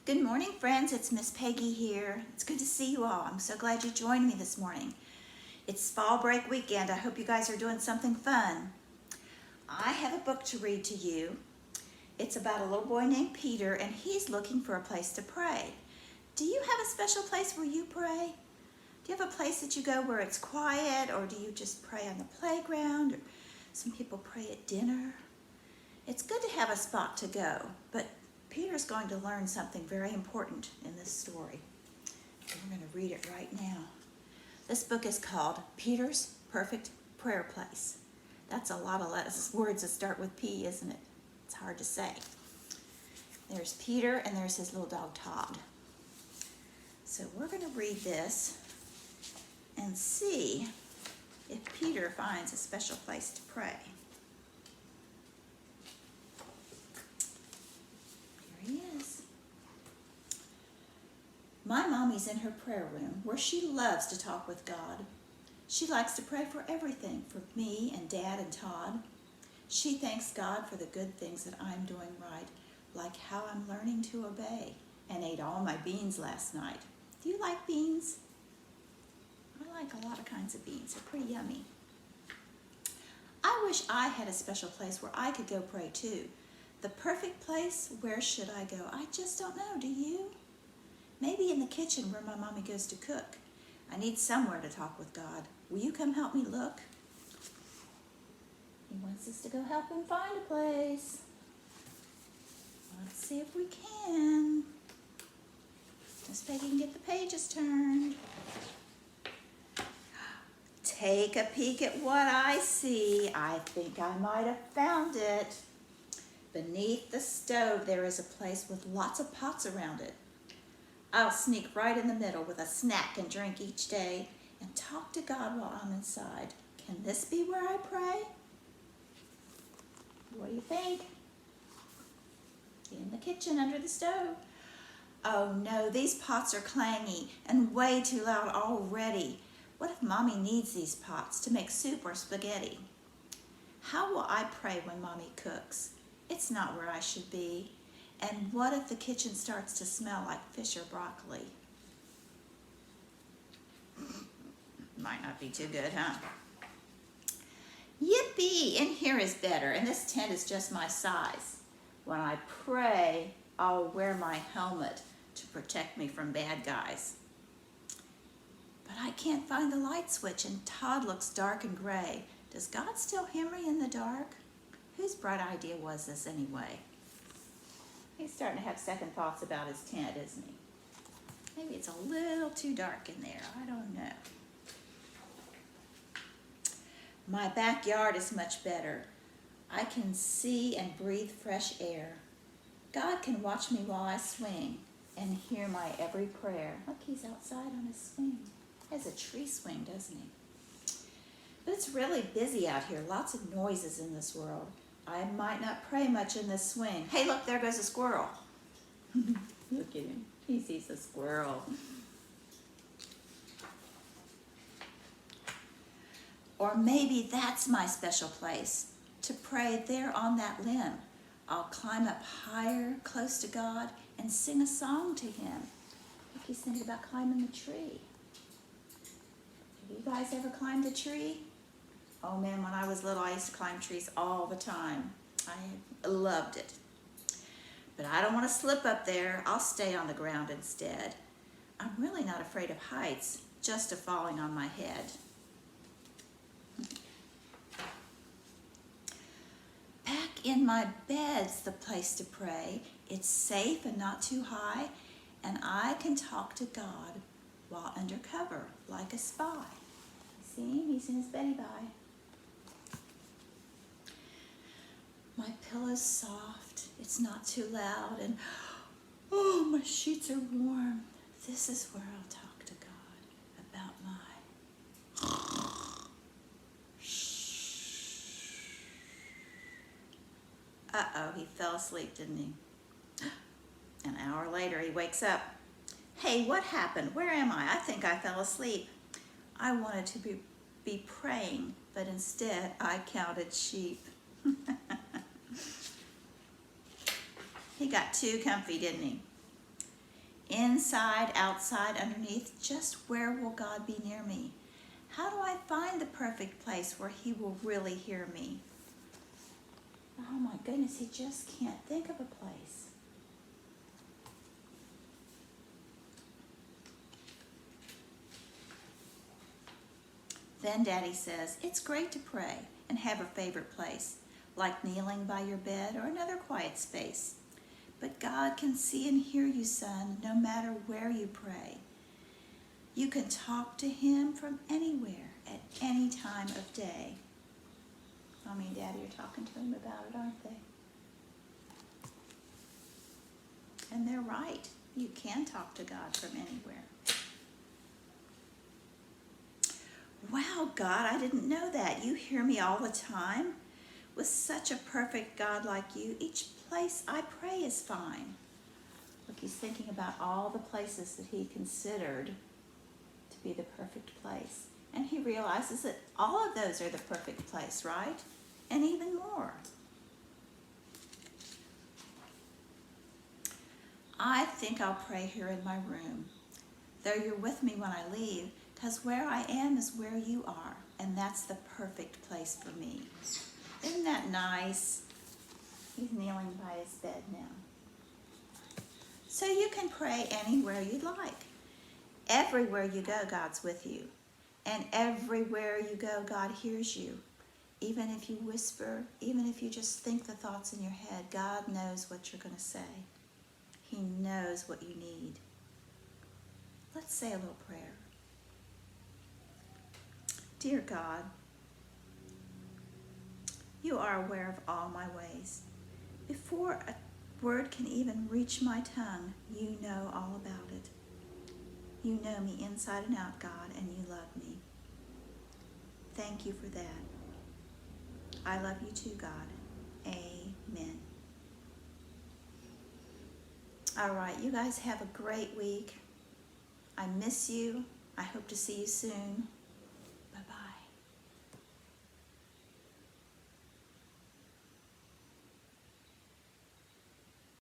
Good morning, friends. It's Miss Peggy here. It's good to see you all. I'm so glad you joined me this morning. It's fall break weekend. I hope you guys are doing something fun. I have a book to read to you. It's about a little boy named Peter, and he's looking for a place to pray. Do you have a special place where you pray? Do you have a place that you go where it's quiet, or do you just pray on the playground? Or some people pray at dinner. It's good to have a spot to go, but Peter's going to learn something very important in this story. And we're going to read it right now. This book is called Peter's Perfect Prayer Place. That's a lot of words that start with P, isn't it? It's hard to say. There's Peter and there's his little dog Todd. So we're going to read this and see if Peter finds a special place to pray. He is. My mommy's in her prayer room where she loves to talk with God. She likes to pray for everything, for me and Dad and Todd. She thanks God for the good things that I'm doing right, like how I'm learning to obey, and ate all my beans last night. Do you like beans? I like a lot of kinds of beans. They're pretty yummy. I wish I had a special place where I could go pray too. The perfect place, where should I go? I just don't know, do you? Maybe in the kitchen where my mommy goes to cook. I need somewhere to talk with God. Will you come help me look? He wants us to go help him find a place. Let's see if we can. Miss Peggy can get the pages turned. Take a peek at what I see. I think I might have found it. Beneath the stove, there is a place with lots of pots around it. I'll sneak right in the middle with a snack and drink each day and talk to God while I'm inside. Can this be where I pray? What do you think? In the kitchen under the stove. Oh no, these pots are clangy and way too loud already. What if Mommy needs these pots to make soup or spaghetti? How will I pray when Mommy cooks? It's not where I should be. And what if the kitchen starts to smell like fish or broccoli? Might not be too good, huh? Yippee! In here is better, and this tent is just my size. When I pray, I'll wear my helmet to protect me from bad guys. But I can't find the light switch, and Todd looks dark and gray. Does God still hear me in the dark? Whose bright idea was this anyway? He's starting to have second thoughts about his tent, isn't he? Maybe it's a little too dark in there. I don't know. My backyard is much better. I can see and breathe fresh air. God can watch me while I swing and hear my every prayer. Look, he's outside on his swing. He has a tree swing, doesn't he? But it's really busy out here. Lots of noises in this world. I might not pray much in this swing. Hey, look, there goes a squirrel. Look at him. He sees a squirrel. Or maybe that's my special place, to pray there on that limb. I'll climb up higher, close to God, and sing a song to him. Look, he's thinking about climbing the tree. Have you guys ever climbed a tree? Oh man, when I was little, I used to climb trees all the time. I loved it. But I don't want to slip up there. I'll stay on the ground instead. I'm really not afraid of heights, just of falling on my head. Back in my bed's the place to pray. It's safe and not too high, and I can talk to God while under cover, like a spy. See him? He's in his Betty Bye. My pillow's soft, it's not too loud, and oh, my sheets are warm. This is where I'll talk to God about my... Uh-oh, he fell asleep, didn't he? An hour later, he wakes up. Hey, what happened? Where am I? I think I fell asleep. I wanted to be praying, but instead I counted sheep. He got too comfy, didn't he? Inside, outside, underneath, just where will God be near me? How do I find the perfect place where He will really hear me? Oh my goodness, he just can't think of a place. Then Daddy says, it's great to pray and have a favorite place, like kneeling by your bed or another quiet space. But God can see and hear you, son, no matter where you pray. You can talk to Him from anywhere, at any time of day. Mommy and Daddy are talking to Him about it, aren't they? And they're right. You can talk to God from anywhere. Wow, God, I didn't know that. You hear me all the time? With such a perfect God like you, each place I pray is fine. Look, he's thinking about all the places that he considered to be the perfect place. And he realizes that all of those are the perfect place, right? And even more. I think I'll pray here in my room, though you're with me when I leave, because where I am is where you are, and that's the perfect place for me. Isn't that nice? He's kneeling by his bed now. So you can pray anywhere you'd like. Everywhere you go, God's with you. And everywhere you go, God hears you. Even if you whisper, even if you just think the thoughts in your head, God knows what you're going to say. He knows what you need. Let's say a little prayer. Dear God, you are aware of all my ways. Before a word can even reach my tongue, you know all about it. You know me inside and out, God, and you love me. Thank you for that. I love you too, God. Amen. All right, you guys have a great week. I miss you. I hope to see you soon.